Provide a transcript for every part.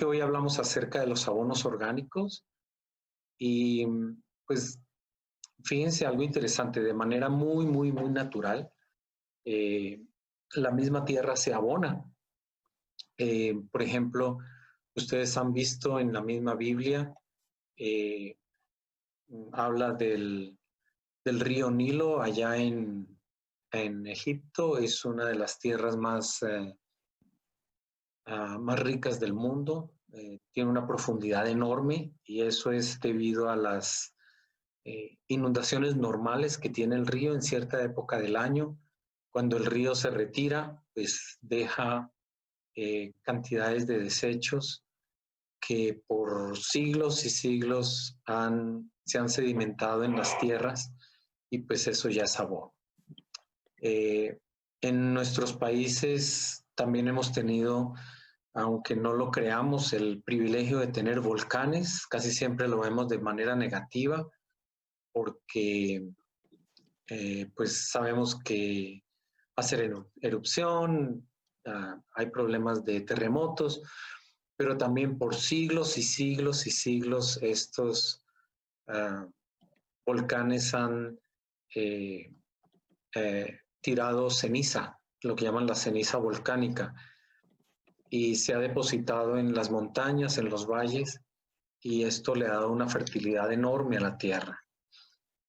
Hoy hablamos acerca de los abonos orgánicos y pues fíjense algo interesante, de manera muy natural, eh, la misma tierra se abona. Por ejemplo, ustedes han visto en la misma Biblia, eh, habla del río Nilo allá en Egipto, es una de las tierras más ricas del mundo, tiene una profundidad enorme y eso es debido a las inundaciones normales que tiene el río en cierta época del año. Cuando el río se retira, pues deja cantidades de desechos que por siglos y siglos se han sedimentado en las tierras y pues eso ya es abono. En nuestros países también hemos tenido, aunque no lo creamos, el privilegio de tener volcanes. Casi siempre lo vemos de manera negativa porque pues sabemos que hacer erupción, hay problemas de terremotos, pero también por siglos y siglos y siglos estos uh, volcanes han eh, tirado ceniza, lo que llaman la ceniza volcánica, y se ha depositado en las montañas, en los valles, y esto le ha dado una fertilidad enorme a la tierra.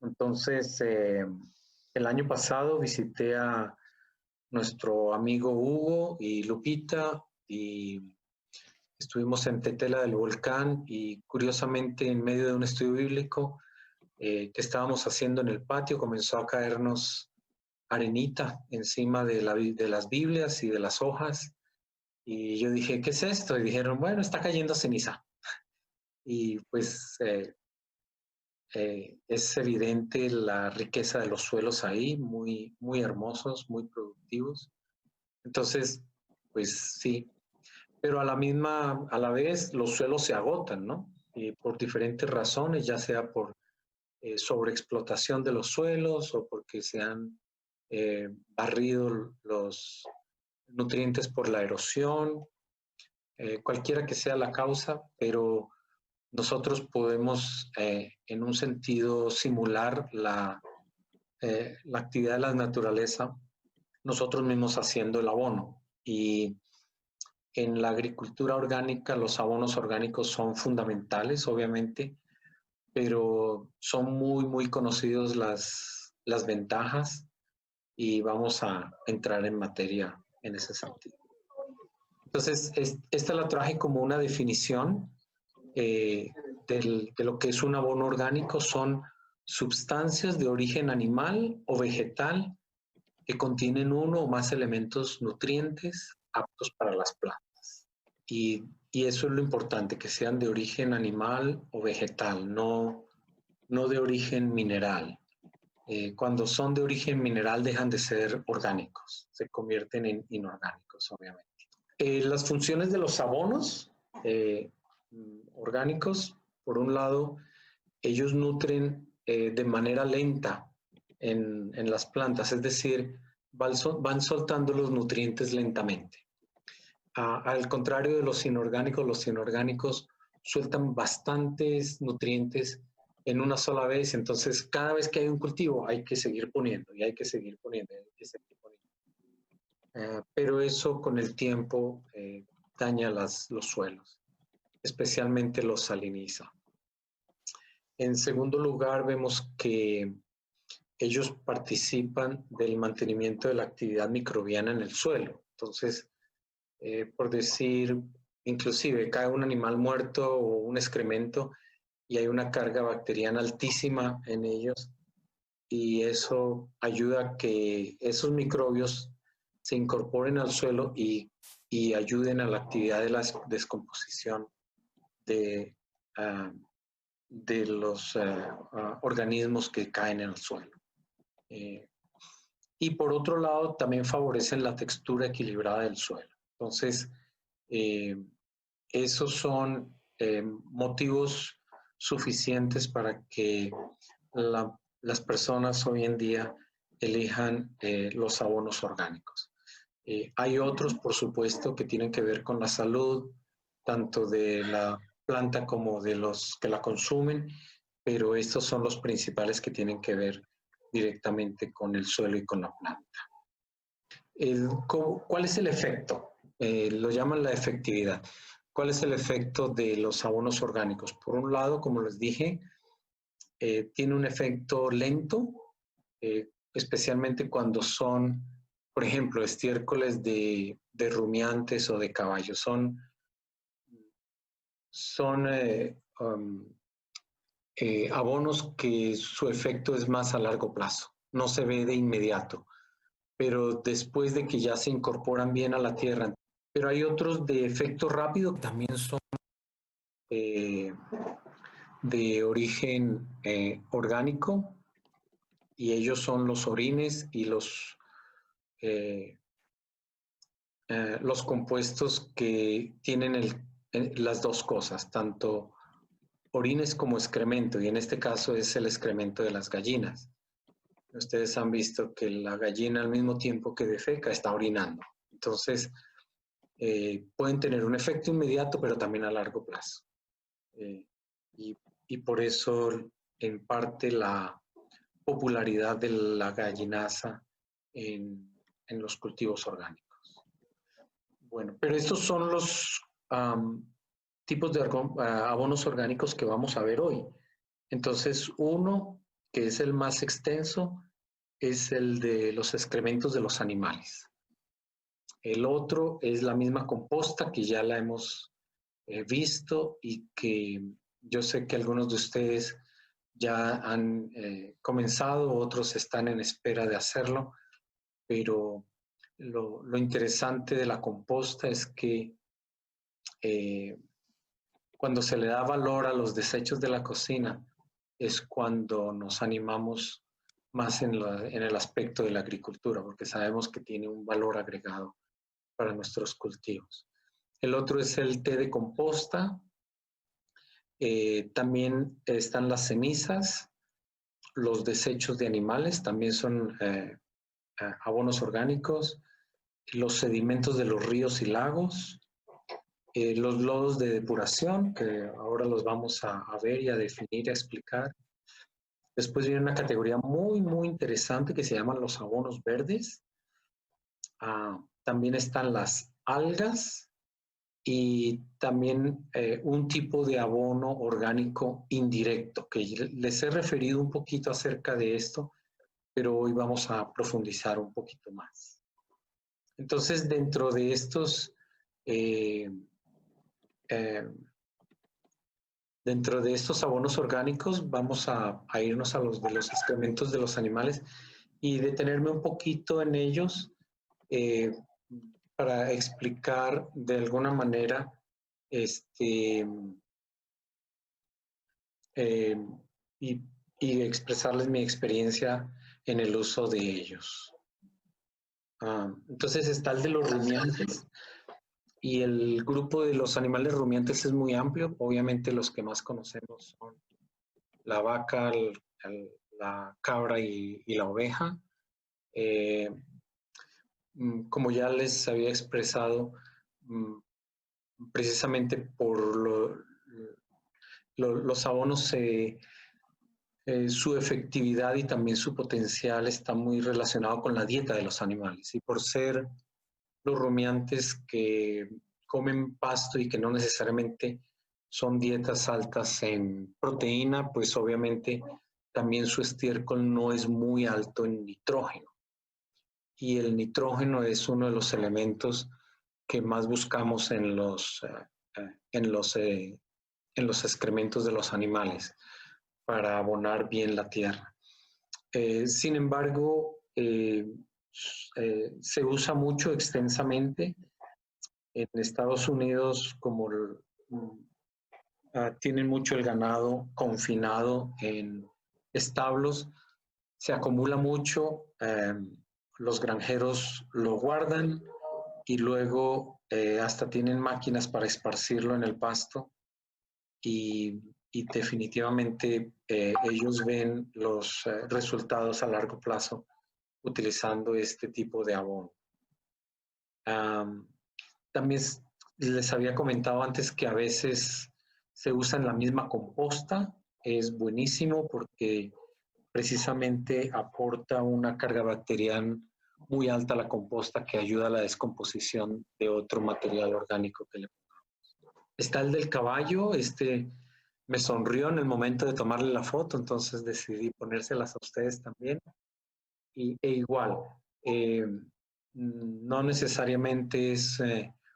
Entonces, el año pasado visité a nuestro amigo Hugo y Lupita y estuvimos en Tetela del Volcán y curiosamente en medio de un estudio bíblico que estábamos haciendo en el patio comenzó a caernos arenita encima de las Biblias y de las hojas y yo dije, ¿qué es esto? Y dijeron, bueno, está cayendo ceniza. Y pues es evidente la riqueza de los suelos ahí, muy hermosos, muy productivos. Entonces, pues sí, pero a la vez los suelos se agotan, ¿no? Por diferentes razones, ya sea por sobreexplotación de los suelos o porque se han barrido los nutrientes por la erosión, cualquiera que sea la causa, pero nosotros podemos en un sentido simular la actividad de la naturaleza, nosotros mismos haciendo el abono. Y en la agricultura orgánica los abonos orgánicos son fundamentales, obviamente, pero son muy conocidos las ventajas y vamos a entrar en materia en ese sentido. Entonces, esta la traje como una definición de lo que es un abono orgánico. Son sustancias de origen animal o vegetal que contienen uno o más elementos nutrientes aptos para las plantas. Y eso es lo importante, que sean de origen animal o vegetal, no de origen mineral. Cuando son de origen mineral dejan de ser orgánicos, se convierten en inorgánicos, obviamente. Las funciones de los abonos orgánicos, por un lado, ellos nutren de manera lenta en las plantas, es decir, van soltando los nutrientes lentamente. Al contrario de los inorgánicos sueltan bastantes nutrientes en una sola vez, entonces cada vez que hay un cultivo hay que seguir poniendo y hay que seguir poniendo, hay que seguir poniendo. Pero eso con el tiempo daña los suelos, especialmente los saliniza. En segundo lugar, vemos que ellos participan del mantenimiento de la actividad microbiana en el suelo. Entonces, por decir, inclusive cae un animal muerto o un excremento y hay una carga bacteriana altísima en ellos y eso ayuda a que esos microbios se incorporen al suelo y ayuden a la actividad de la descomposición de los organismos que caen en el suelo. Y por otro lado, también favorecen la textura equilibrada del suelo. Entonces, esos son motivos suficientes para que las personas hoy en día elijan los abonos orgánicos. Hay otros, por supuesto, que tienen que ver con la salud, tanto de la planta como de los que la consumen, pero estos son los principales que tienen que ver directamente con el suelo y con la planta. ¿Cuál es el efecto? Lo llaman la efectividad. ¿Cuál es el efecto de los abonos orgánicos? Por un lado, como les dije, tiene un efecto lento, especialmente cuando son, por ejemplo, estiércoles de rumiantes o de caballos. Son abonos que su efecto es más a largo plazo, no se ve de inmediato, pero después de que ya se incorporan bien a la tierra. Pero hay otros de efecto rápido que también son de origen orgánico, y ellos son los orines y los compuestos que tienen las dos cosas, tanto orines como excremento, y en este caso es el excremento de las gallinas. Ustedes han visto que la gallina al mismo tiempo que defeca está orinando. Entonces, pueden tener un efecto inmediato, pero también a largo plazo. Y por eso, en parte, la popularidad de la gallinaza en los cultivos orgánicos. Bueno, pero estos son los tipos de abonos orgánicos que vamos a ver hoy. Entonces, uno, que es el más extenso, es el de los excrementos de los animales. El otro es la misma composta, que ya la hemos visto y que yo sé que algunos de ustedes ya han comenzado, otros están en espera de hacerlo, pero lo interesante de la composta es que cuando se le da valor a los desechos de la cocina es cuando nos animamos más en el aspecto de la agricultura, porque sabemos que tiene un valor agregado para nuestros cultivos. El otro es el té de composta. También están las cenizas, los desechos de animales, también son abonos orgánicos, los sedimentos de los ríos y lagos, los lodos de depuración, que ahora los vamos a ver y a definir y a explicar. Después viene una categoría muy, muy interesante que se llaman los abonos verdes. También están las algas y también un tipo de abono orgánico indirecto, que les he referido un poquito acerca de esto, pero hoy vamos a profundizar un poquito más. Entonces, dentro de estos abonos orgánicos vamos a irnos a los de los excrementos de los animales y detenerme un poquito en ellos para explicar de alguna manera y expresarles mi experiencia en el uso de ellos. Entonces está el de los rumiantes, y el grupo de los animales rumiantes es muy amplio. Obviamente los que más conocemos son la vaca, la cabra y la oveja. Como ya les había expresado, precisamente por los abonos, su efectividad y también su potencial está muy relacionado con la dieta de los animales. Y por ser los rumiantes que comen pasto y que no necesariamente son dietas altas en proteína, pues obviamente también su estiércol no es muy alto en nitrógeno. Y el nitrógeno es uno de los elementos que más buscamos en los excrementos de los animales para abonar bien la tierra. Sin embargo, se usa mucho extensamente. En Estados Unidos, como tienen mucho el ganado confinado en establos, se acumula mucho, los granjeros lo guardan y luego hasta tienen máquinas para esparcirlo en el pasto, y definitivamente ellos ven los resultados a largo plazo utilizando este tipo de abono. También Les había comentado antes que a veces se usa en la misma composta. Es buenísimo porque precisamente aporta una carga bacteriana muy alta a la composta que ayuda a la descomposición de otro material orgánico que le. Está el del caballo, me sonrió en el momento de tomarle la foto, entonces decidí ponérselas a ustedes también. E igual, no necesariamente es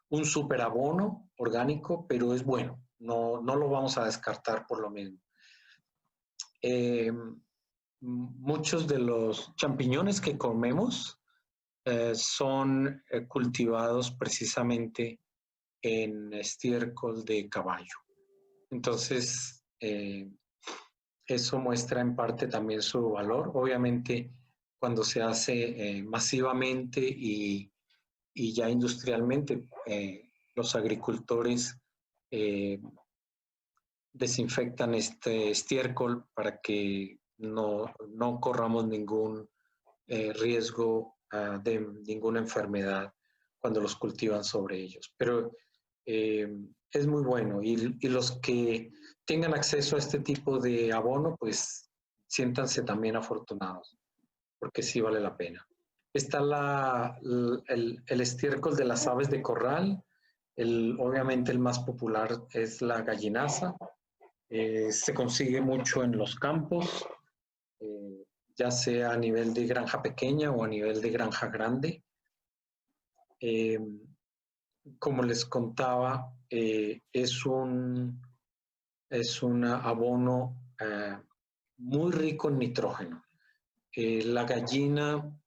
un superabono orgánico, pero es bueno, no lo vamos a descartar por lo mismo. Muchos de los champiñones que comemos son cultivados precisamente en estiércol de caballo. Entonces, eso muestra en parte también su valor. Obviamente, cuando se hace masivamente y ya industrialmente, los agricultores desinfectan este estiércol para que no corramos ningún riesgo de ninguna enfermedad cuando los cultivan sobre ellos. Pero es muy bueno y los que tengan acceso a este tipo de abono, pues siéntanse también afortunados, porque sí vale la pena. Está el estiércol de las aves de corral. Obviamente el más popular es la gallinaza. Se consigue mucho en los campos, ya sea a nivel de granja pequeña o a nivel de granja grande. Como les contaba, es un abono muy rico en nitrógeno. La gallina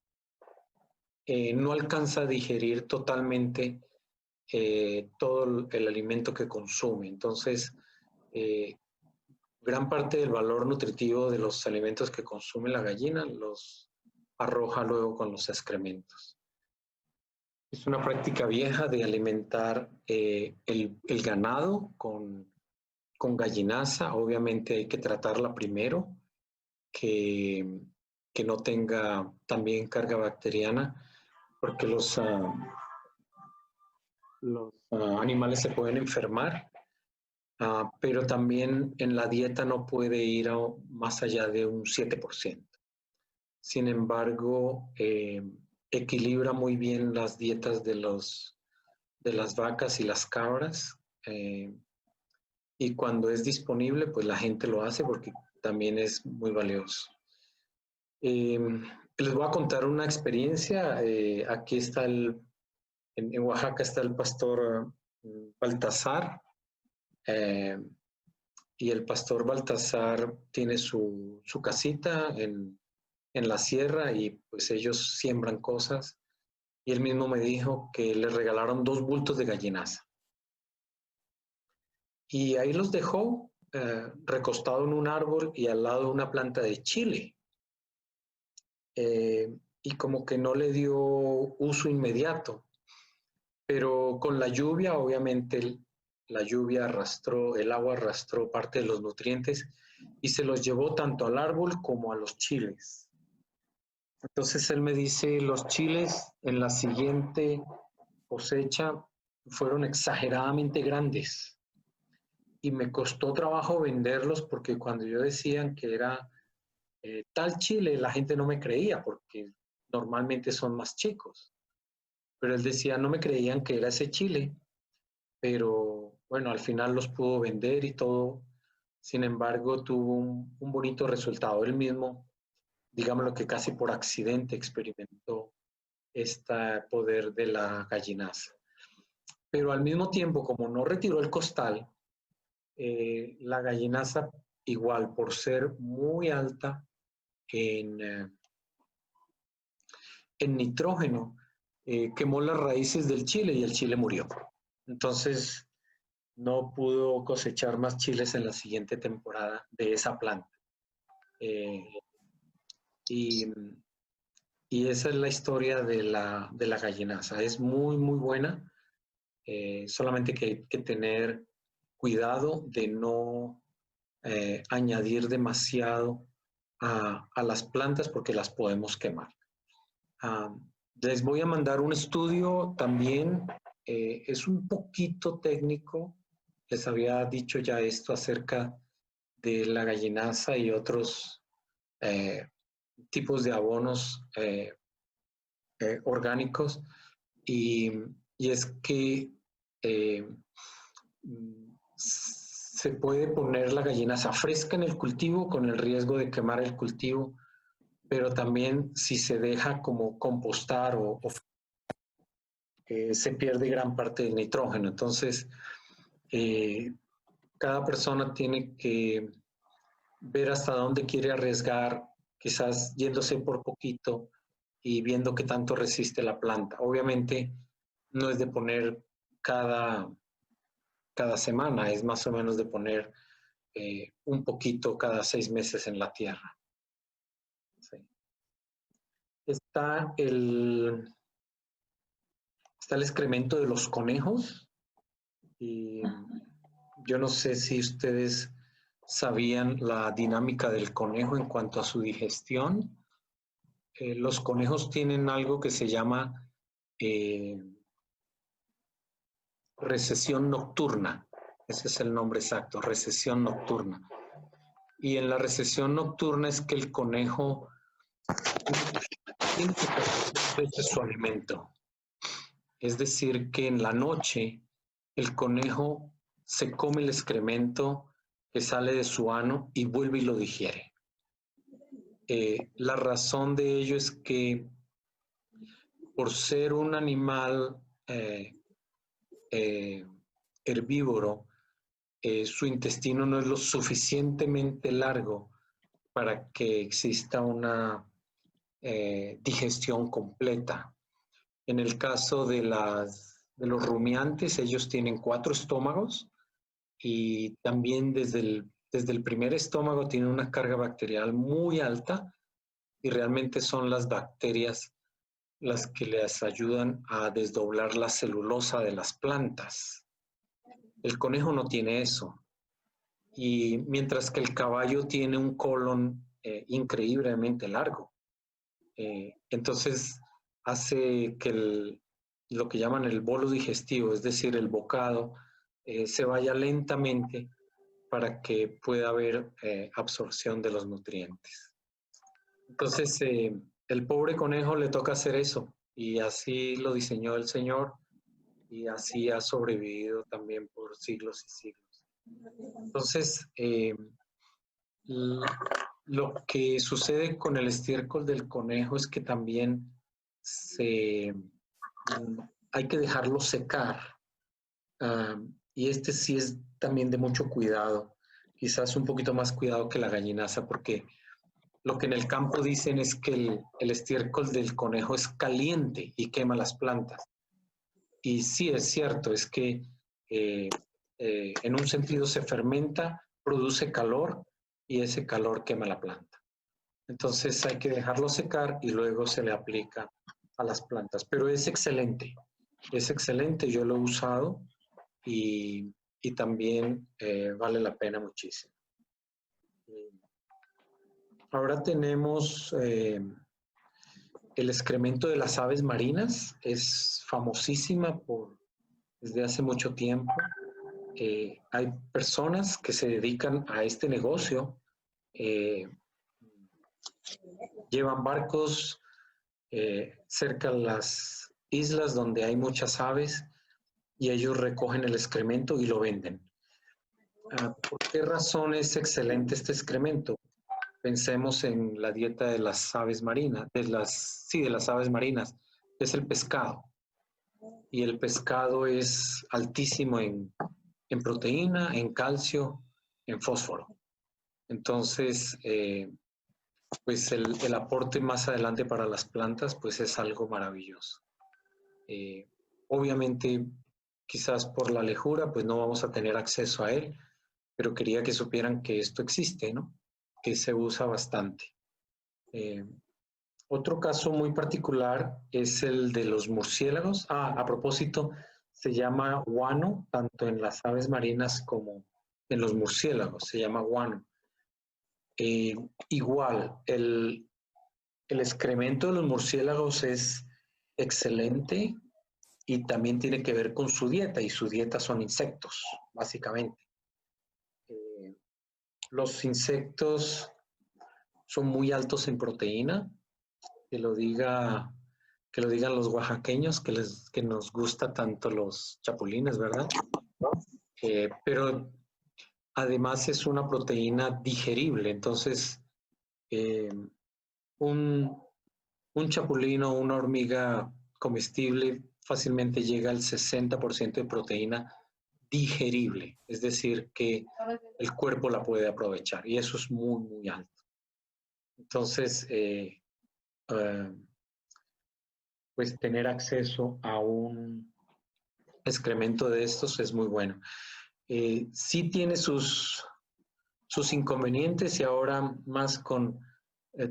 no alcanza a digerir totalmente todo el alimento que consume. Entonces, gran parte del valor nutritivo de los alimentos que consume la gallina los arroja luego con los excrementos. Es una práctica vieja de alimentar el ganado con gallinaza. Obviamente hay que tratarla primero, que no tenga también carga bacteriana, porque los animales se pueden enfermar, pero también en la dieta no puede ir más allá de un 7%. Sin embargo, equilibra muy bien las dietas de las vacas y las cabras, y cuando es disponible, pues la gente lo hace porque también es muy valioso. Les voy a contar una experiencia. Aquí está en Oaxaca está el pastor Baltasar, y el pastor Baltasar tiene su casita en la sierra y pues ellos siembran cosas. Y él mismo me dijo que le regalaron 2 bultos de gallinaza. Y ahí los dejó recostado en un árbol y al lado de una planta de chile. Y como que no le dio uso inmediato. Pero con la lluvia, obviamente, la lluvia el agua arrastró parte de los nutrientes y se los llevó tanto al árbol como a los chiles. Entonces él me dice, los chiles en la siguiente cosecha fueron exageradamente grandes y me costó trabajo venderlos porque cuando yo decía que era tal chile, la gente no me creía porque normalmente son más chicos. Pero él decía, no me creían que era ese chile, pero bueno, al final los pudo vender y todo. Sin embargo, tuvo un bonito resultado. Él mismo, digámoslo que casi por accidente, experimentó este poder de la gallinaza. Pero al mismo tiempo, como no retiró el costal, la gallinaza, igual por ser muy alta en nitrógeno, quemó las raíces del chile y el chile murió. Entonces, no pudo cosechar más chiles en la siguiente temporada de esa planta. Y esa es la historia de la gallinaza. Es muy, muy buena, solamente que hay que tener cuidado de no añadir demasiado a las plantas porque las podemos quemar. Les voy a mandar un estudio también es un poquito técnico. Les había dicho ya esto acerca de la gallinaza y otros tipos de abonos orgánicos, y es que se puede poner la gallinaza fresca en el cultivo con el riesgo de quemar el cultivo, pero también si se deja como compostar se pierde gran parte del nitrógeno. Entonces, cada persona tiene que ver hasta dónde quiere arriesgar, quizás yéndose por poquito y viendo qué tanto resiste la planta. Obviamente no es de poner cada semana, es más o menos de poner un poquito cada 6 meses en la tierra. Sí. Está el excremento de los conejos, y yo no sé si ustedes sabían la dinámica del conejo en cuanto a su digestión. Los conejos tienen algo que se llama recesión nocturna. Ese es el nombre exacto, recesión nocturna. Y en la recesión nocturna es que el conejo tiene que perder su alimento. Es decir, que en la noche el conejo se come el excremento que sale de su ano y vuelve y lo digiere. La razón de ello es que por ser un animal herbívoro, su intestino no es lo suficientemente largo para que exista una digestión completa. En el caso de los rumiantes, ellos tienen 4 estómagos, y también desde el primer estómago tienen una carga bacterial muy alta, y realmente son las bacterias las que les ayudan a desdoblar la celulosa de las plantas. El conejo no tiene eso. Y mientras que el caballo tiene un colon increíblemente largo. Entonces hace que lo que llaman el bolo digestivo, es decir, el bocado, se vaya lentamente para que pueda haber absorción de los nutrientes. Entonces, el pobre conejo le toca hacer eso, y así lo diseñó el Señor, y así ha sobrevivido también por siglos y siglos. Entonces, lo que sucede con el estiércol del conejo es que también hay que dejarlo secar, y este sí es también de mucho cuidado, quizás un poquito más cuidado que la gallinaza, porque lo que en el campo dicen es que el estiércol del conejo es caliente y quema las plantas. Y sí es cierto, es que en un sentido se fermenta, produce calor, y ese calor quema la planta. Entonces hay que dejarlo secar y luego se le aplica a las plantas. Pero es excelente, yo lo he usado, y también vale la pena muchísimo. Ahora tenemos el excremento de las aves marinas, es famosísima desde hace mucho tiempo. Hay personas que se dedican a este negocio, llevan barcos cerca de las islas donde hay muchas aves, y ellos recogen el excremento y lo venden. ¿Por qué razón es excelente este excremento? Pensemos en la dieta de las aves marinas, de las aves marinas, es el pescado. Y el pescado es altísimo en proteína, en calcio, en fósforo. Entonces, pues el aporte más adelante para las plantas, pues es algo maravilloso. Obviamente, quizás por la lejura, pues no vamos a tener acceso a él, pero quería que supieran que esto existe, ¿no? Que se usa bastante. Otro caso muy particular es el de los murciélagos. A propósito, se llama guano, tanto en las aves marinas como en los murciélagos, se llama guano. Igual, el excremento de los murciélagos es excelente, y también tiene que ver con su dieta, y su dieta son insectos, básicamente. Los insectos son muy altos en proteína, que lo diga, que lo digan los oaxaqueños, que nos gusta tanto los chapulines, ¿verdad? Pero además es una proteína digerible, entonces eh, un, un chapulín o una hormiga comestible fácilmente llega al 60% de proteína digerible, es decir, que el cuerpo la puede aprovechar y eso es muy, muy alto. Entonces, pues tener acceso a un excremento de estos es muy bueno. Sí tiene sus inconvenientes y ahora más con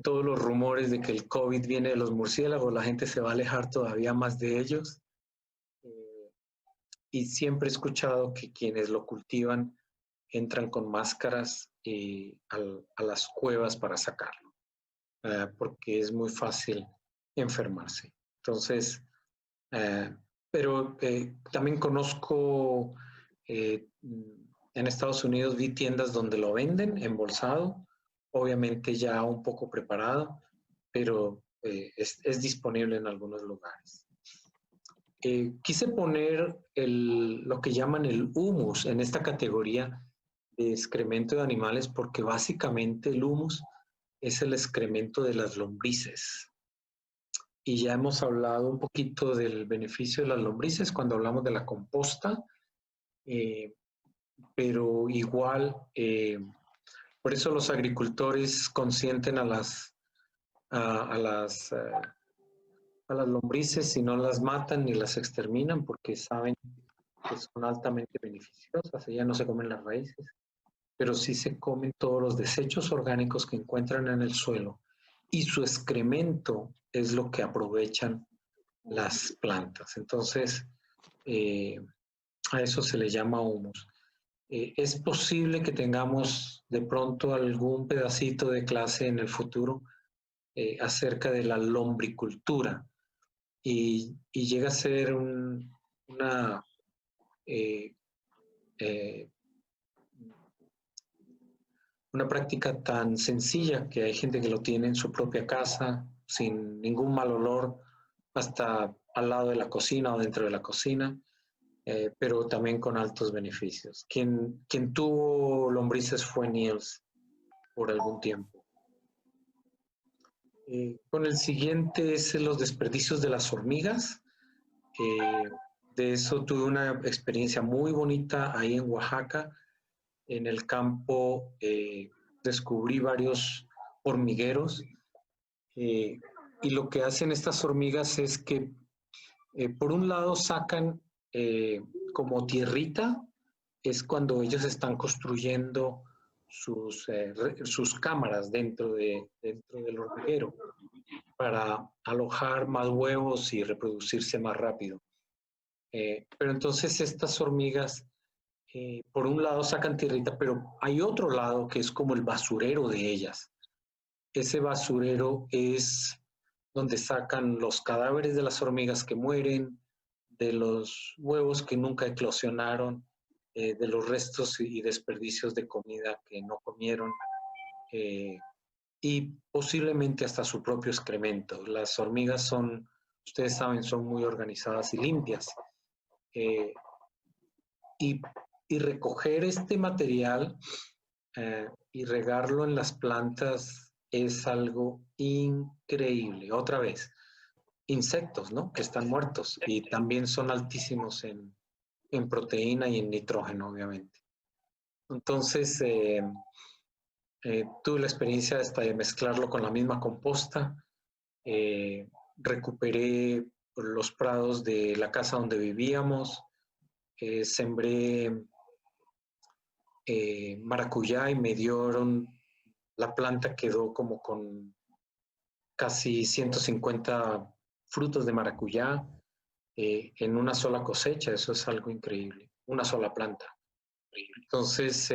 todos los rumores de que el COVID viene de los murciélagos, la gente se va a alejar todavía más de ellos. Y siempre he escuchado que quienes lo cultivan entran con máscaras a las cuevas para sacarlo, porque es muy fácil enfermarse. Entonces, pero también conozco, en Estados Unidos vi tiendas donde lo venden embolsado, obviamente ya un poco preparado, pero es disponible en algunos lugares. Quise poner lo que llaman el humus en esta categoría de excremento de animales porque básicamente el humus es el excremento de las lombrices. Y ya hemos hablado un poquito del beneficio de las lombrices cuando hablamos de la composta, pero igual, por eso los agricultores consienten a las, a las, a las lombrices y no las matan ni las exterminan porque saben que son altamente beneficiosas. Ellas no se comen las raíces, pero sí se comen todos los desechos orgánicos que encuentran en el suelo y su excremento es lo que aprovechan las plantas. Entonces, a eso se le llama humus. Es posible que tengamos de pronto algún pedacito de clase en el futuro acerca de la lombricultura y llega a ser una eh, eh, una práctica tan sencilla que hay gente que lo tiene en su propia casa sin ningún mal olor, hasta al lado de la cocina o dentro de la cocina, pero también con altos beneficios. Quien tuvo lombrices fue Niels por algún tiempo. Con el siguiente es los desperdicios de las hormigas. De eso tuve una experiencia muy bonita ahí en Oaxaca. En el campo descubrí varios hormigueros y lo que hacen estas hormigas es que por un lado sacan como tierrita, es cuando ellos están construyendo sus cámaras dentro del hormiguero para alojar más huevos y reproducirse más rápido. Pero entonces estas hormigas, por un lado sacan tierrita, pero hay otro lado que es como el basurero de ellas. Ese basurero es donde sacan los cadáveres de las hormigas que mueren, de los huevos que nunca eclosionaron, de los restos y desperdicios de comida que no comieron, y posiblemente hasta su propio excremento. Las hormigas son, ustedes saben, son muy organizadas y limpias. Eh, y, y, recoger este material y regarlo en las plantas es algo increíble. Otra vez, insectos, ¿no? Que están muertos y también son altísimos en proteína y en nitrógeno, obviamente. Entonces, tuve la experiencia hasta de mezclarlo con la misma composta. Recuperé los prados de la casa donde vivíamos, sembré maracuyá y me dieron, la planta quedó como con casi 150 frutos de maracuyá en una sola cosecha. Eso es algo increíble, una sola planta. Entonces,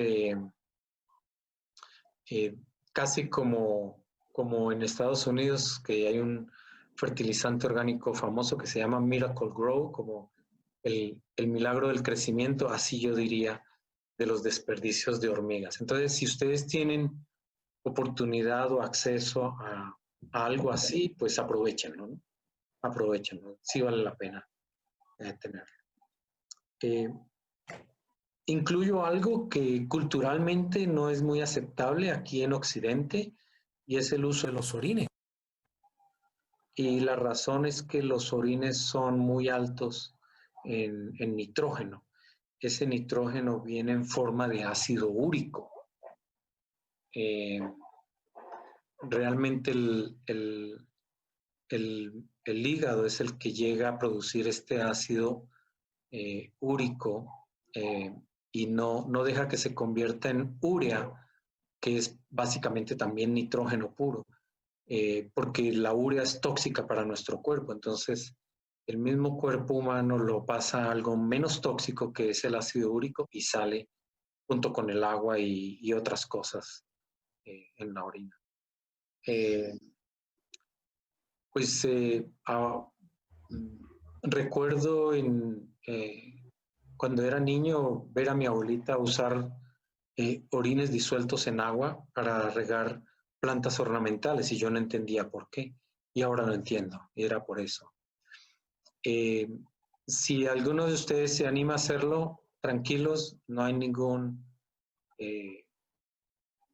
casi como en Estados Unidos, que hay fertilizante orgánico famoso que se llama Miracle Grow, como el milagro del crecimiento, así yo diría, de los desperdicios de hormigas. Entonces, si ustedes tienen oportunidad o acceso a algo así, pues aprovechenlo, ¿no? Aprovechenlo, sí vale la pena tenerlo. Incluyo algo que culturalmente no es muy aceptable aquí en Occidente, y es el uso de los orines. Y la razón es que los orines son muy altos en nitrógeno. Ese nitrógeno viene en forma de ácido úrico. Realmente el hígado es el que llega a producir este ácido úrico y no deja que se convierta en urea, que es básicamente también nitrógeno puro, porque la urea es tóxica para nuestro cuerpo. Entonces, el mismo cuerpo humano lo pasa a algo menos tóxico, que es el ácido úrico, y sale junto con el agua y otras cosas en la orina. Pues recuerdo cuando era niño ver a mi abuelita usar orines disueltos en agua para regar plantas ornamentales, y yo no entendía por qué. Y ahora lo entiendo, y era por eso. Si alguno de ustedes se anima a hacerlo, tranquilos, no hay ningún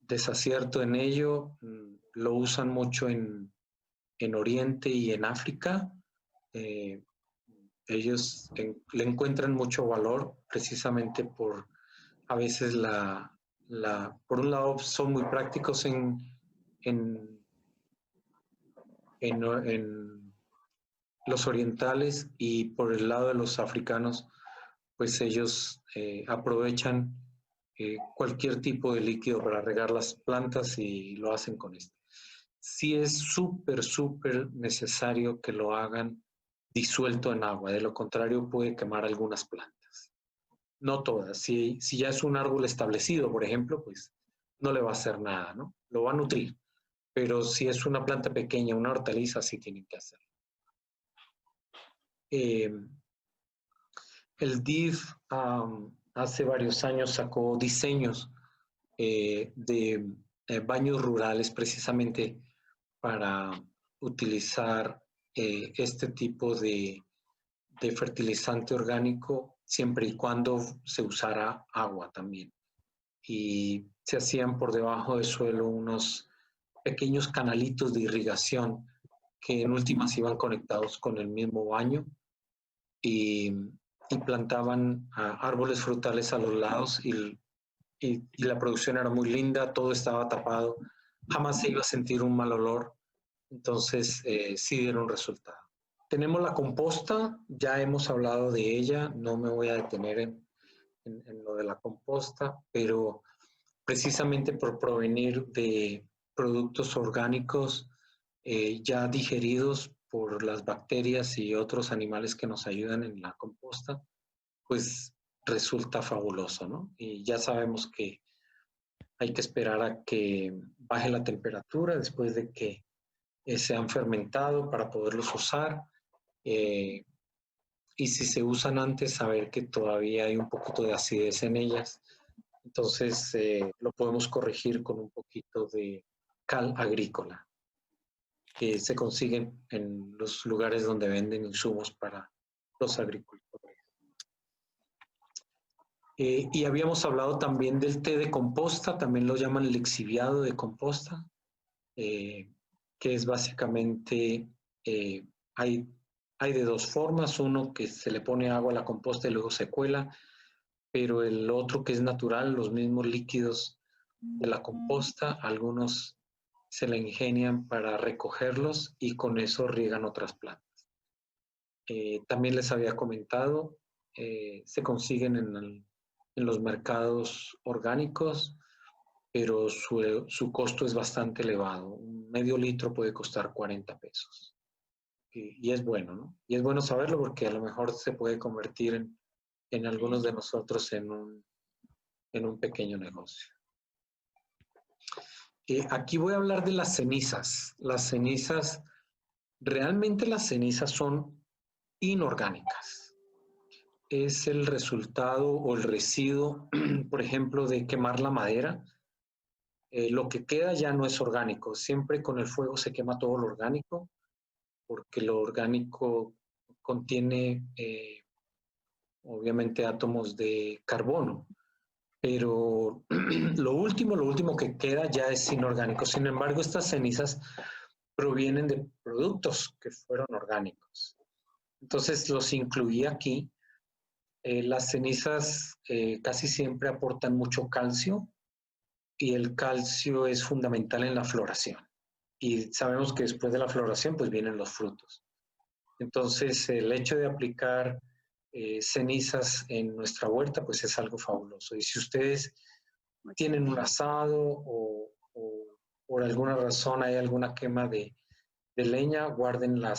desacierto en ello. Lo usan mucho en Oriente y en África. Ellos le encuentran mucho valor precisamente por a veces por un lado son muy prácticos en los orientales, y por el lado de los africanos, pues ellos aprovechan cualquier tipo de líquido para regar las plantas y lo hacen con esto. Sí es súper necesario que lo hagan disuelto en agua, de lo contrario puede quemar algunas plantas. No todas. Si ya es un árbol establecido, por ejemplo, pues no le va a hacer nada, ¿no? Lo va a nutrir. Pero si es una planta pequeña, una hortaliza, sí tienen que hacerlo. El DIF hace varios años sacó diseños de baños rurales precisamente para utilizar este tipo de fertilizante orgánico siempre y cuando se usara agua también. Y se hacían por debajo del suelo unos pequeños canalitos de irrigación que en últimas iban conectados con el mismo baño, y plantaban árboles frutales a los lados, y la producción era muy linda, todo estaba tapado, jamás se iba a sentir un mal olor. Entonces sí dieron resultado. Tenemos la composta, ya hemos hablado de ella, no me voy a detener en lo de la composta, pero precisamente por provenir de productos orgánicos ya digeridos por las bacterias y otros animales que nos ayudan en la composta, pues resulta fabuloso, ¿no? Y ya sabemos que hay que esperar a que baje la temperatura después de que se han fermentado para poderlos usar. Y si se usan antes, saber que todavía hay un poquito de acidez en ellas. Entonces lo podemos corregir con un poquito de cal agrícola, que se consiguen en los lugares donde venden insumos para los agricultores. Y habíamos hablado también del té de composta, también lo llaman lixiviado de composta, que es básicamente, hay de dos formas, uno que se le pone agua a la composta y luego se cuela, pero el otro que es natural, los mismos líquidos de la composta, algunos se la ingenian para recogerlos y con eso riegan otras plantas. También les había comentado, se consiguen en los mercados orgánicos, pero su costo es bastante elevado. Un medio litro puede costar 40 pesos. Y es bueno, ¿no? Y es bueno saberlo porque a lo mejor se puede convertir en algunos de nosotros en un pequeño negocio. Aquí voy a hablar de las cenizas. Las cenizas Realmente las cenizas son inorgánicas. Es el resultado o el residuo, por ejemplo, de quemar la madera. Lo que queda ya no es orgánico. Siempre con el fuego se quema todo lo orgánico, porque lo orgánico contiene obviamente átomos de carbono, pero lo último que queda ya es inorgánico. Sin embargo, estas cenizas provienen de productos que fueron orgánicos. Entonces los incluí aquí. Las cenizas casi siempre aportan mucho calcio y el calcio es fundamental en la floración. Y sabemos que después de la floración pues vienen los frutos. Entonces el hecho de aplicar cenizas en nuestra huerta pues es algo fabuloso. Y si ustedes tienen un asado o por alguna razón hay alguna quema de leña, guarden la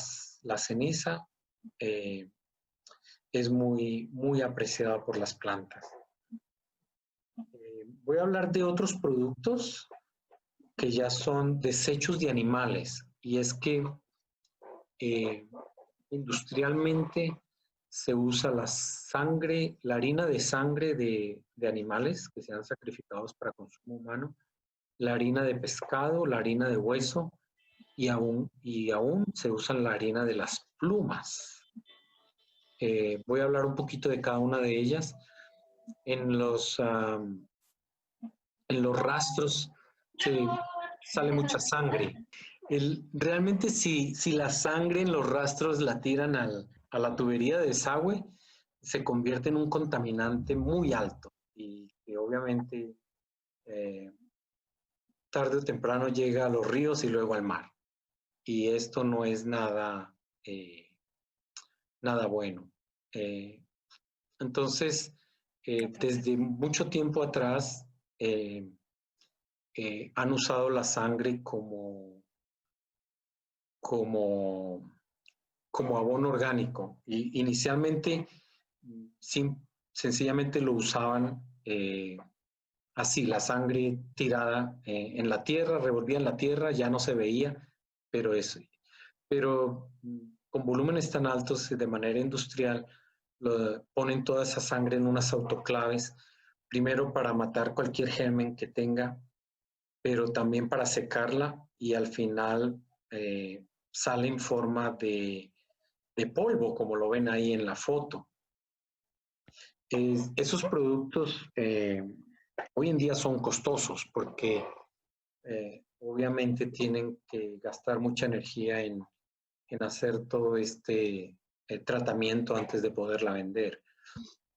ceniza. Es muy apreciada por las plantas. Voy a hablar de otros productos que ya son desechos de animales. Y es que eh, industrialmente se usa la sangre, la harina de sangre de animales que sean sacrificados para consumo humano, la harina de pescado, la harina de hueso y aún se usa la harina de las plumas. Voy a hablar un poquito de cada una de ellas. En en los rastros se sale mucha sangre. Realmente si la sangre en los rastros la tiran a la tubería de desagüe, se convierte en un contaminante muy alto y que obviamente eh, tarde o temprano llega a los ríos y luego al mar. Y esto no es nada bueno. Eh, entonces, desde mucho tiempo atrás, eh, han usado la sangre como, como abono orgánico. Y inicialmente, sencillamente lo usaban así, la sangre tirada en la tierra, revolvían la tierra, ya no se veía, pero eso. Pero con volúmenes tan altos de manera industrial, ponen toda esa sangre en unas autoclaves, primero para matar cualquier germen que tenga, pero también para secarla y al final sale en forma de polvo, como lo ven ahí en la foto. Esos productos hoy en día son costosos porque obviamente tienen que gastar mucha energía en hacer todo este tratamiento antes de poderla vender,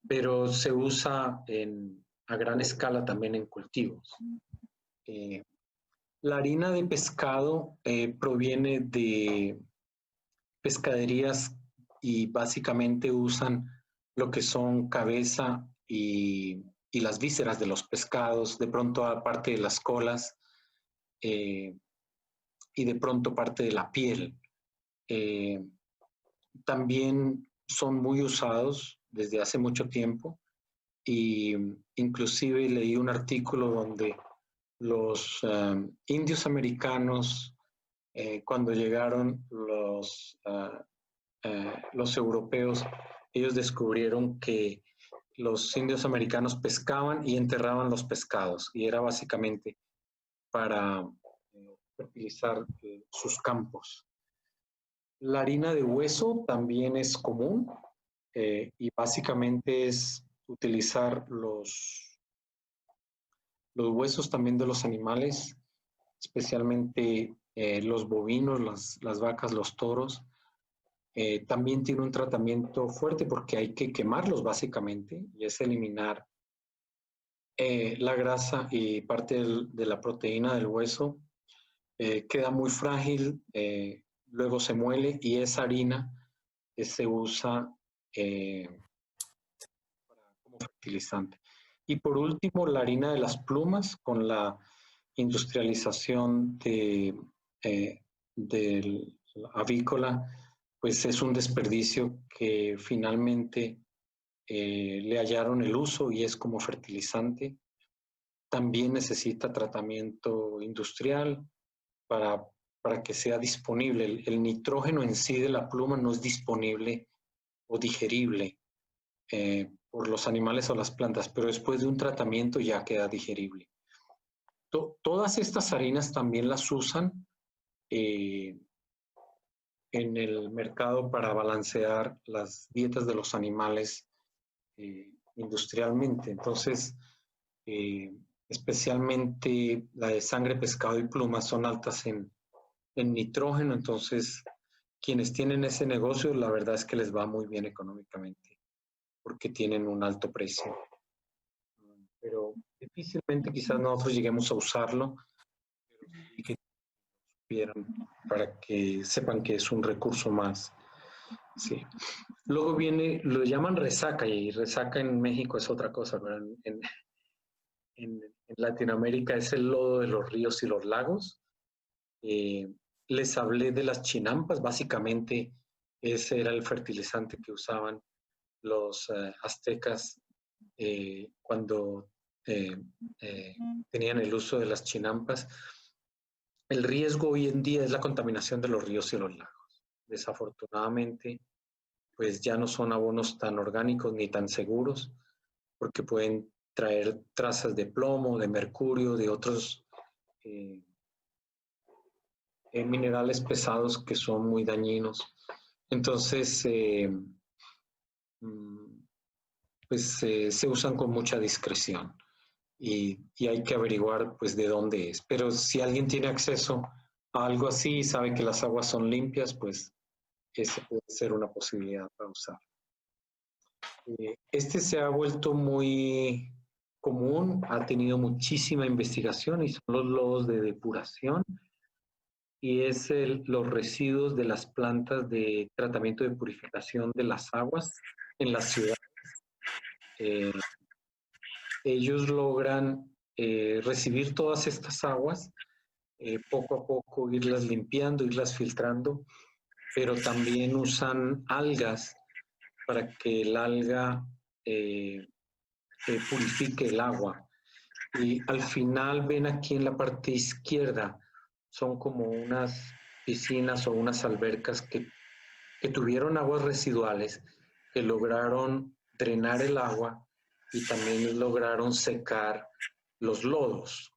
pero se usa a gran escala también en cultivos. La harina de pescado proviene de pescaderías y básicamente usan lo que son cabeza y las vísceras de los pescados, de pronto aparte de las colas eh, y de pronto parte de la piel. Eh, También son muy usados desde hace mucho tiempo y inclusive leí un artículo donde los indios americanos, cuando llegaron los europeos, ellos descubrieron que los indios americanos pescaban y enterraban los pescados y era básicamente para fertilizar sus campos. La harina de hueso también es común y básicamente es utilizar los huesos también de los animales, especialmente los bovinos, las vacas, los toros. También tiene un tratamiento fuerte porque hay que quemarlos básicamente y es eliminar la grasa y parte de la proteína del hueso. Queda muy frágil, luego se muele y esa harina se usa eh, como fertilizante. Y por último, la harina de las plumas con la industrialización del avícola, pues es un desperdicio que finalmente le hallaron el uso y es como fertilizante. También necesita tratamiento industrial para para que sea disponible. El nitrógeno en sí de la pluma no es disponible o digerible por los animales o las plantas, pero después de un tratamiento ya queda digerible. Todas estas harinas también las usan en el mercado para balancear las dietas de los animales industrialmente. Entonces, especialmente la de sangre, pescado y plumas son altas en nitrógeno, entonces quienes tienen ese negocio, la verdad es que les va muy bien económicamente, porque tienen un alto precio. Pero difícilmente quizás nosotros lleguemos a usarlo, pero sí que supieran para que sepan que es un recurso más. Sí. Luego viene, lo llaman resaca, y resaca en México es otra cosa, ¿verdad? En Latinoamérica es el lodo de los ríos y los lagos. Les hablé de las chinampas, básicamente ese era el fertilizante que usaban los aztecas cuando tenían el uso de las chinampas. El riesgo hoy en día es la contaminación de los ríos y los lagos. Desafortunadamente, pues ya no son abonos tan orgánicos ni tan seguros, porque pueden traer trazas de plomo, de mercurio, de otros minerales pesados que son muy dañinos. Entonces, pues se usan con mucha discreción y hay que averiguar pues de dónde es. Pero si alguien tiene acceso a algo así y sabe que las aguas son limpias, pues ese puede ser una posibilidad para usar. Este se ha vuelto muy común, ha tenido muchísima investigación y son los lodos de depuración y es los residuos de las plantas de tratamiento de purificación de las aguas en la ciudad. Ellos logran recibir todas estas aguas, poco a poco irlas limpiando, irlas filtrando, pero también usan algas para que el alga purifique el agua. Y al final ven aquí en la parte izquierda, son como unas piscinas o unas albercas que tuvieron aguas residuales, que lograron drenar el agua y también lograron secar los lodos.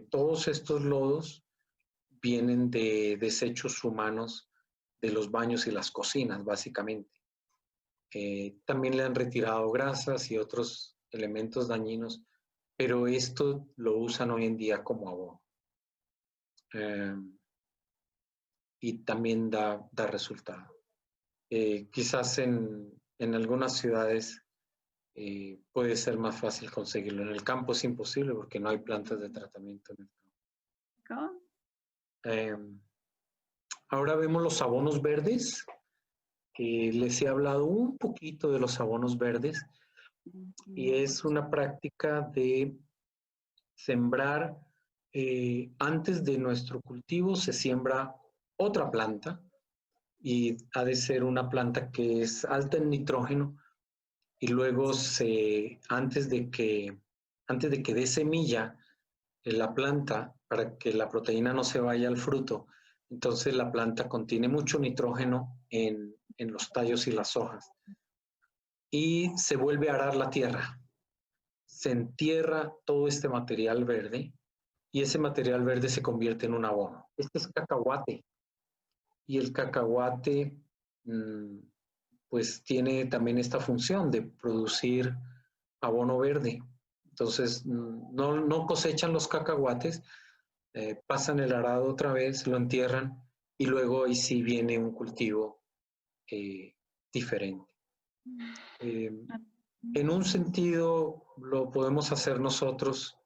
Todos estos lodos vienen de desechos humanos de los baños y las cocinas, básicamente. También le han retirado grasas y otros elementos dañinos, pero esto lo usan hoy en día como abono. Y también da resultado. Quizás en algunas ciudades puede ser más fácil conseguirlo. En el campo es imposible porque no hay plantas de tratamiento en el campo. Ahora vemos los abonos verdes. Les he hablado un poquito de los abonos verdes y es una práctica de sembrar antes de nuestro cultivo se siembra otra planta y ha de ser una planta que es alta en nitrógeno y luego antes de que dé semilla la planta para que la proteína no se vaya al fruto, entonces la planta contiene mucho nitrógeno en los tallos y las hojas y se vuelve a arar la tierra. Se entierra todo este material verde y ese material verde se convierte en un abono. Este es cacahuate y el cacahuate pues tiene también esta función de producir abono verde. Entonces no cosechan los cacahuates, pasan el arado otra vez, lo entierran y luego ahí sí viene un cultivo diferente. En un sentido lo podemos hacer nosotros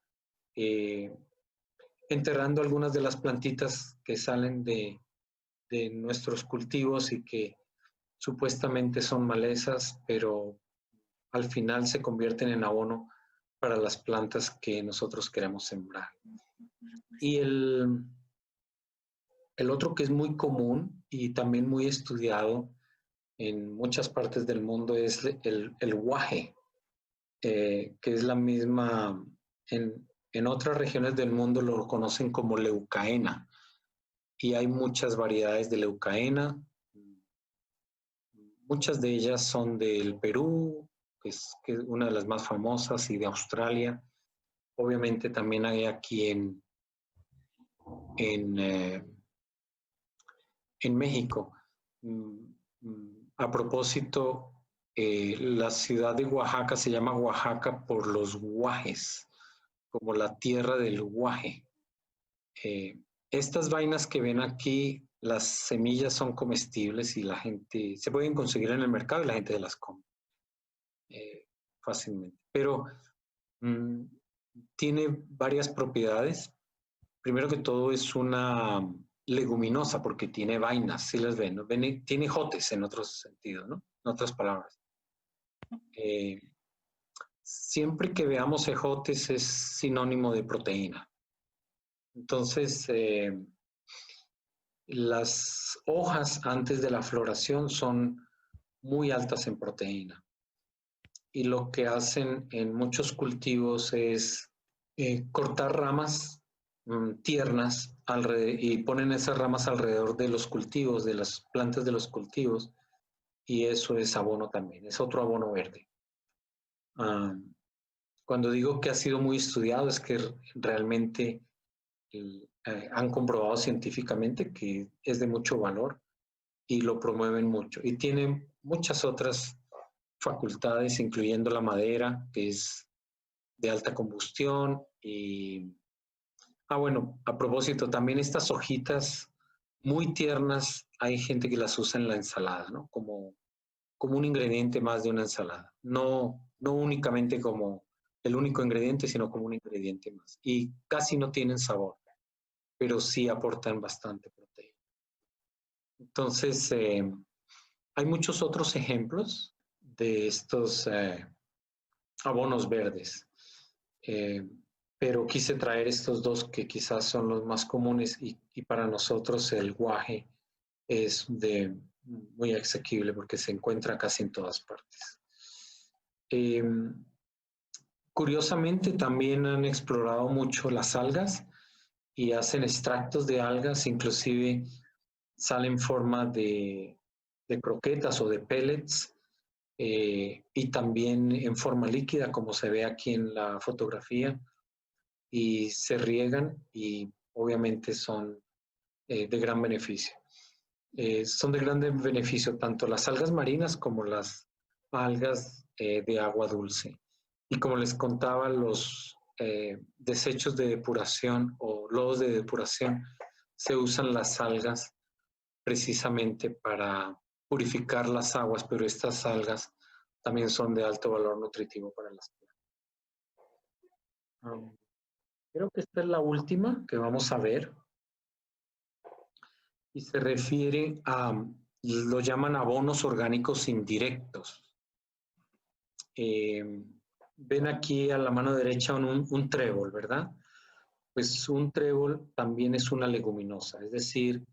enterrando algunas de las plantitas que salen de nuestros cultivos y que supuestamente son malezas, pero al final se convierten en abono para las plantas que nosotros queremos sembrar. Y el otro que es muy común y también muy estudiado en muchas partes del mundo es el guaje, que es la misma, en otras regiones del mundo lo conocen como leucaena. y hay muchas variedades de leucaena. Muchas de ellas son del Perú, que es una de las más famosas, y de Australia. Obviamente también hay aquí en, eh, en México. A propósito, la ciudad de Oaxaca se llama Oaxaca por los guajes, como la tierra del guaje. Estas vainas que ven aquí, las semillas son comestibles y la gente, se pueden conseguir en el mercado y la gente las come fácilmente. Pero tiene varias propiedades. Primero que todo es una leguminosa porque tiene vainas, si las ven, ¿no? Tiene jotes en otros sentidos, ¿no? En otras palabras. Siempre que veamos ejotes es sinónimo de proteína. Entonces, las hojas antes de la floración son muy altas en proteína. Y lo que hacen en muchos cultivos es cortar ramas tiernas y ponen esas ramas alrededor de los cultivos, de las plantas de los cultivos, y eso es abono también, es otro abono verde. Cuando digo que ha sido muy estudiado es que realmente han comprobado científicamente que es de mucho valor y lo promueven mucho. Y tiene muchas otras facultades, incluyendo la madera, que es de alta combustión. Y, bueno, a propósito, también estas hojitas muy tiernas, hay gente que las usa en la ensalada, ¿no? Como un ingrediente más de una ensalada. No únicamente como el único ingrediente, sino como un ingrediente más. Y casi no tienen sabor, pero sí aportan bastante proteína. Entonces, hay muchos otros ejemplos de estos abonos verdes, pero quise traer estos dos que quizás son los más comunes y para nosotros el guaje es muy asequible porque se encuentra casi en todas partes. Curiosamente también han explorado mucho las algas y hacen extractos de algas, inclusive sale en forma de croquetas o de pellets, y también en forma líquida, como se ve aquí en la fotografía, y se riegan y obviamente son de gran beneficio. Son de gran beneficio tanto las algas marinas como las algas de agua dulce. Y como les contaba, los desechos de depuración o lodos de depuración, se usan las algas precisamente para purificar las aguas, pero estas algas también son de alto valor nutritivo para las plantas. Creo que esta es la última que vamos a ver y se refiere lo llaman abonos orgánicos indirectos. Ven aquí a la mano derecha un trébol, ¿verdad? Pues un trébol también es una leguminosa, es decir,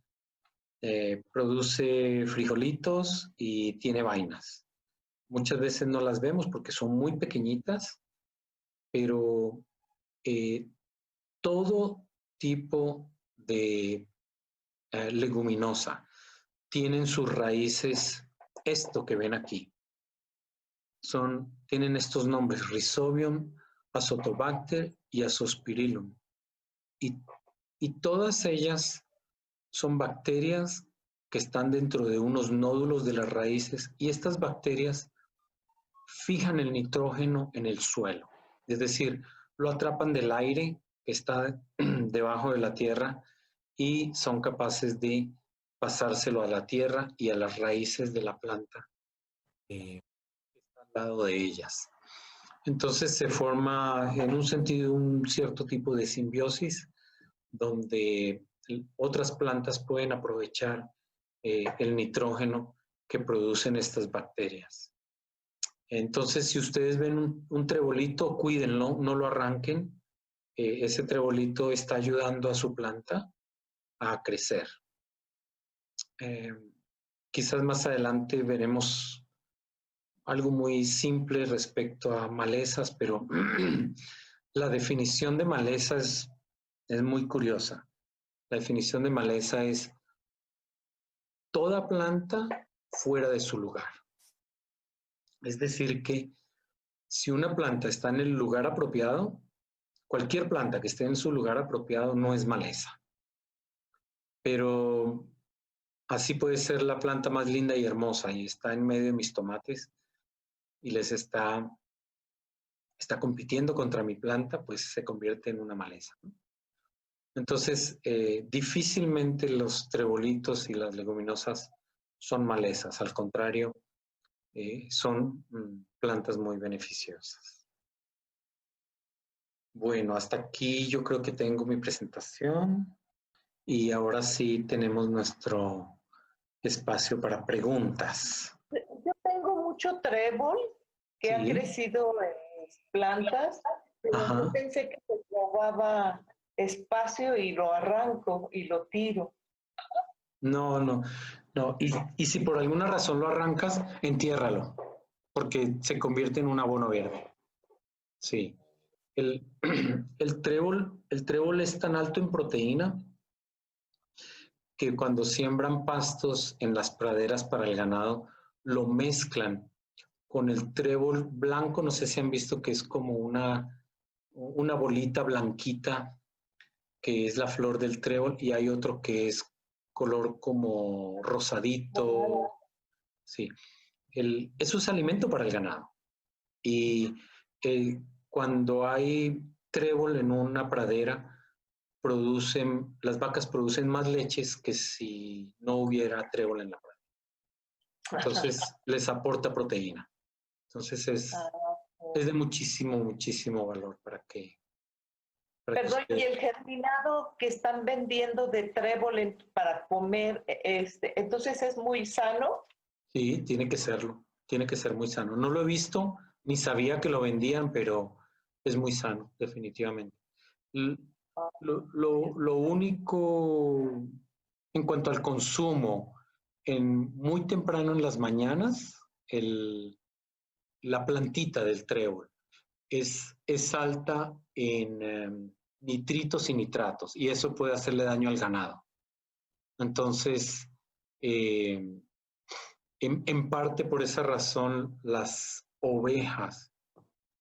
produce frijolitos y tiene vainas. Muchas veces no las vemos porque son muy pequeñitas, pero todo tipo de leguminosa tienen sus raíces, esto que ven aquí. Tienen estos nombres: Rhizobium, Azotobacter y Azospirillum. Y todas ellas son bacterias que están dentro de unos nódulos de las raíces, y estas bacterias fijan el nitrógeno en el suelo, es decir, lo atrapan del aire que está debajo de la tierra y son capaces de pasárselo a la tierra y a las raíces de la planta que está al lado de ellas. Entonces se forma en un sentido un cierto tipo de simbiosis donde otras plantas pueden aprovechar el nitrógeno que producen estas bacterias. Entonces, si ustedes ven un trebolito, cuídenlo, no lo arranquen. Ese trebolito está ayudando a su planta a crecer. Quizás más adelante veremos algo muy simple respecto a malezas, pero la definición de maleza es muy curiosa. La definición de maleza es toda planta fuera de su lugar. Es decir, que si una planta está en el lugar apropiado, cualquier planta que esté en su lugar apropiado no es maleza. Pero así puede ser la planta más linda y hermosa y está en medio de mis tomates y les está compitiendo contra mi planta, pues se convierte en una maleza, ¿no? Entonces, difícilmente los trebolitos y las leguminosas son malezas, al contrario, son plantas muy beneficiosas. Bueno, hasta aquí yo creo que tengo mi presentación y ahora sí tenemos nuestro espacio para preguntas. Yo tengo mucho trébol que ha Sí. crecido en mis plantas, pero Ajá. yo pensé que se robaba espacio y lo arranco y lo tiro. No, no, no. Y si por alguna razón lo arrancas, entiérralo, porque se convierte en un abono verde. Sí. El, el trébol es tan alto en proteína que cuando siembran pastos en las praderas para el ganado, lo mezclan con el trébol blanco. No sé si han visto que es como una bolita blanquita, que es la flor del trébol, y hay otro que es color como rosadito. Sí. Eso es alimento para el ganado. Y cuando hay trébol en una pradera, las vacas producen más leches que si no hubiera trébol en la pradera. Entonces, les aporta proteína. Entonces, es de muchísimo, muchísimo valor para que Perdón, ¿y el germinado que están vendiendo de trébol para comer, entonces es muy sano? Sí, tiene que serlo. Tiene que ser muy sano. No lo he visto, ni sabía que lo vendían, pero es muy sano, definitivamente. Lo único en cuanto al consumo, muy temprano en las mañanas, la plantita del trébol es alta en nitritos y nitratos, y eso puede hacerle daño al ganado. Entonces, en parte por esa razón, las ovejas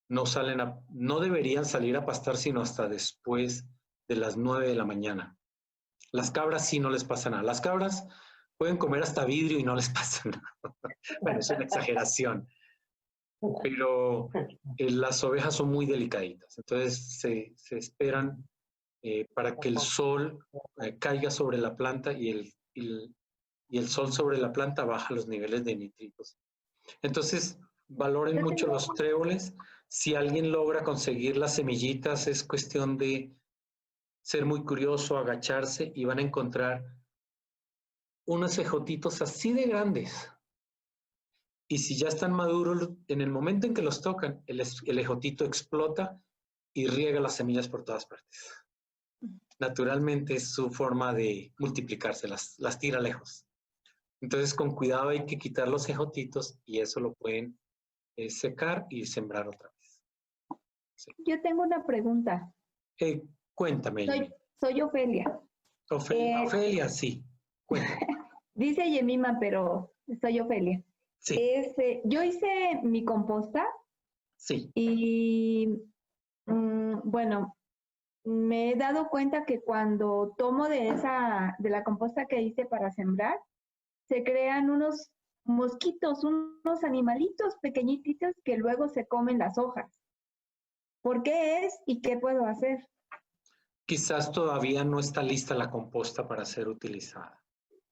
no deberían salir a pastar sino hasta después de las 9 de la mañana. Las cabras sí no les pasa nada. Las cabras pueden comer hasta vidrio y no les pasa nada. Bueno, es una exageración, pero las ovejas son muy delicaditas. Entonces se esperan para que el sol caiga sobre la planta y el sol sobre la planta baja los niveles de nitritos. Entonces, valoren mucho los tréboles. Si alguien logra conseguir las semillitas, es cuestión de ser muy curioso, agacharse y van a encontrar unos ejotitos así de grandes. Y si ya están maduros, en el momento en que los tocan, el ejotito explota y riega las semillas por todas partes. Naturalmente es su forma de multiplicarse, las tira lejos. Entonces, con cuidado hay que quitar los ejotitos y eso lo pueden secar y sembrar otra vez. Sí. Yo tengo una pregunta. Cuéntame. Soy Ofelia. Ofelia, sí. Cuéntame. Dice Yemima, pero soy Ofelia. Sí. Yo hice mi composta. Sí. Y bueno, me he dado cuenta que cuando tomo de la composta que hice para sembrar, se crean unos mosquitos, unos animalitos pequeñitos que luego se comen las hojas. ¿Por qué es y qué puedo hacer? Quizás todavía no está lista la composta para ser utilizada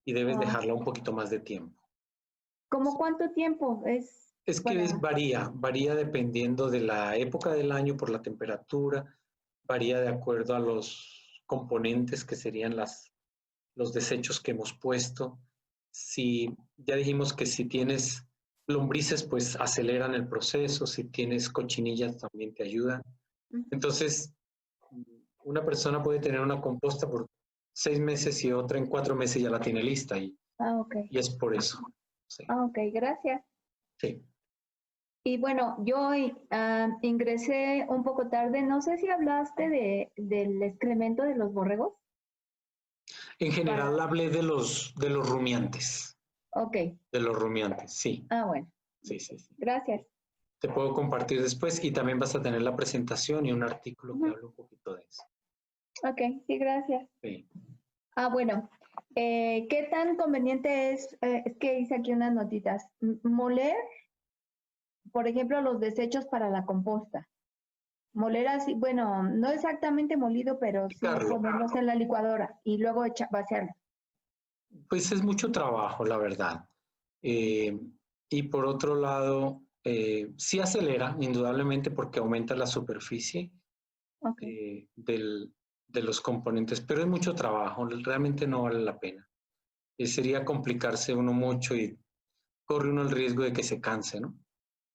y debes dejarla un poquito más de tiempo. ¿Cómo cuánto tiempo es? Es que varía dependiendo de la época del año, por la temperatura, varía de acuerdo a los componentes que serían los desechos que hemos puesto. Ya dijimos que si tienes lombrices, pues aceleran el proceso, si tienes cochinillas también te ayudan. Entonces, una persona puede tener una composta por 6 meses y otra en 4 meses ya la tiene lista y es por eso. Sí. Ok, gracias. Sí. Y bueno, yo ingresé un poco tarde. No sé si hablaste del excremento de los borregos. En general hablé de los rumiantes. Ok. De los rumiantes, sí. Ah, bueno. Sí, sí, sí. Gracias. Te puedo compartir después y también vas a tener la presentación y un artículo que habla un poquito de eso. Ok, sí, gracias. Sí. Ah, bueno. ¿Qué tan conveniente es que hice aquí unas notitas, moler, por ejemplo, los desechos para la composta? Moler así, bueno, no exactamente molido, pero sí ponerlos en la licuadora y luego vaciarlo. Pues es mucho trabajo, la verdad. Y por otro lado, sí acelera, indudablemente, porque aumenta la superficie de los componentes, pero es mucho trabajo, realmente no vale la pena. Sería complicarse uno mucho y corre uno el riesgo de que se canse, ¿no?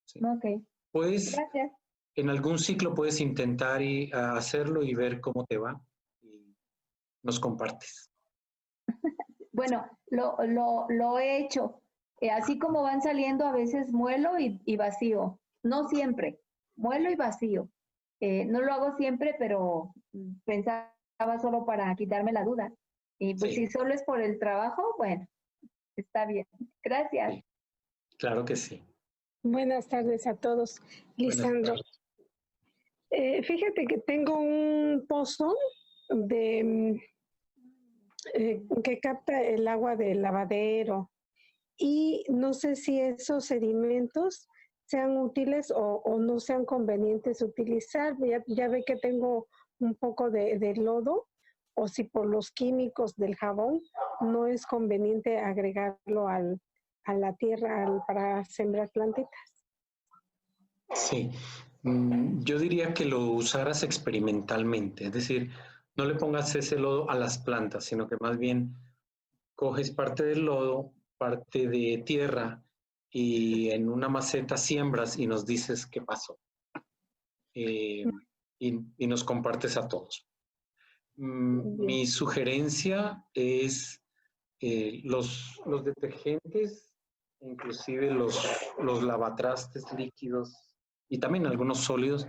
Sí. Ok. Pues, gracias. En algún ciclo puedes intentar hacerlo y ver cómo te va y nos compartes. Bueno, lo he hecho. Así como van saliendo, a veces muelo y vacío. No siempre, muelo y vacío. No lo hago siempre, pero pensaba solo para quitarme la duda. Y pues si solo es por el trabajo, bueno, está bien. Gracias. Sí, claro que sí. Buenas tardes a todos. Lisandro, fíjate que tengo un pozo que capta el agua del lavadero y no sé si esos sedimentos sean útiles o no sean convenientes utilizar. Ya ve que tengo un poco de lodo, o si por los químicos del jabón no es conveniente agregarlo a la tierra para sembrar plantitas. Sí, yo diría que lo usaras experimentalmente, es decir, no le pongas ese lodo a las plantas, sino que más bien coges parte del lodo, parte de tierra y en una maceta siembras y nos dices qué pasó. Y nos compartes a todos. Mi sugerencia es los detergentes, inclusive los lavatrastes líquidos y también algunos sólidos,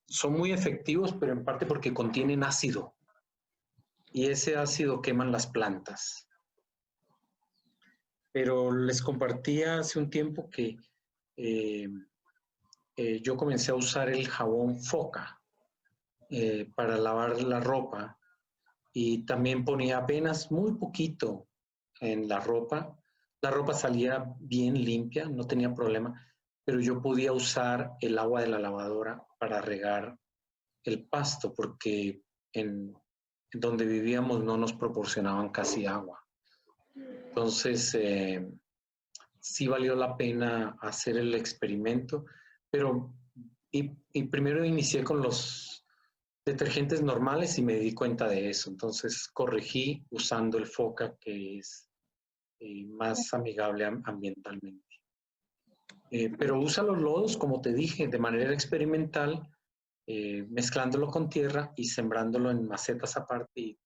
son muy efectivos, pero en parte porque contienen ácido y ese ácido queman las plantas. Pero les compartí hace un tiempo que yo comencé a usar el jabón Foca para lavar la ropa y también ponía apenas muy poquito en la ropa. La ropa salía bien limpia, no tenía problema, pero yo podía usar el agua de la lavadora para regar el pasto porque en donde vivíamos no nos proporcionaban casi agua. Entonces, sí valió la pena hacer el experimento, pero y primero inicié con los detergentes normales y me di cuenta de eso. Entonces corregí usando el Foca, que es más amigable ambientalmente. Pero usa los lodos, como te dije, de manera experimental, mezclándolo con tierra y sembrándolo en macetas aparte.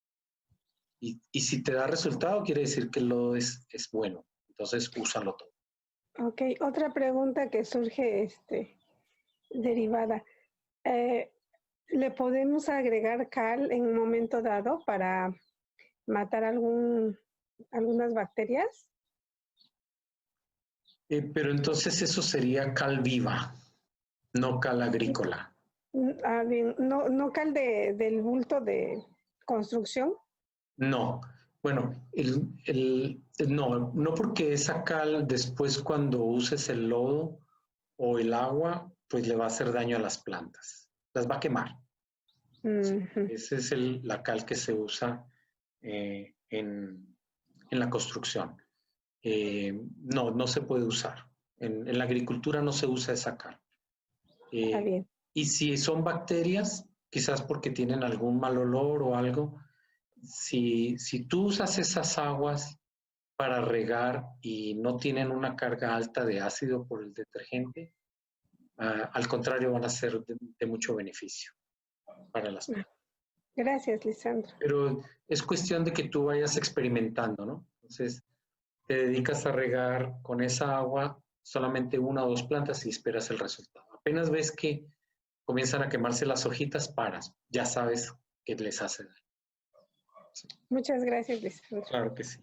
Y si te da resultado, quiere decir que el lodo es bueno. Entonces, úsalo todo. Ok, otra pregunta que surge derivada. ¿Le podemos agregar cal en un momento dado para matar algunas bacterias? Pero entonces eso sería cal viva, no cal agrícola. Ah, bien. ¿No cal del bulto de construcción? No. Bueno, no porque esa cal después cuando uses el lodo o el agua, pues le va a hacer daño a las plantas. Las va a quemar. Esa es la cal que se usa en la construcción. No se puede usar. En la agricultura no se usa esa cal. Está bien. Y si son bacterias, quizás porque tienen algún mal olor o algo, si tú usas esas aguas para regar y no tienen una carga alta de ácido por el detergente, al contrario van a ser de mucho beneficio para las plantas. Gracias, Lisandro. Pero es cuestión de que tú vayas experimentando, ¿no? Entonces, te dedicas a regar con esa agua solamente una o dos plantas y esperas el resultado. Apenas ves que comienzan a quemarse las hojitas, paras. Ya sabes que les hace daño. Muchas gracias, Luis. Claro que sí.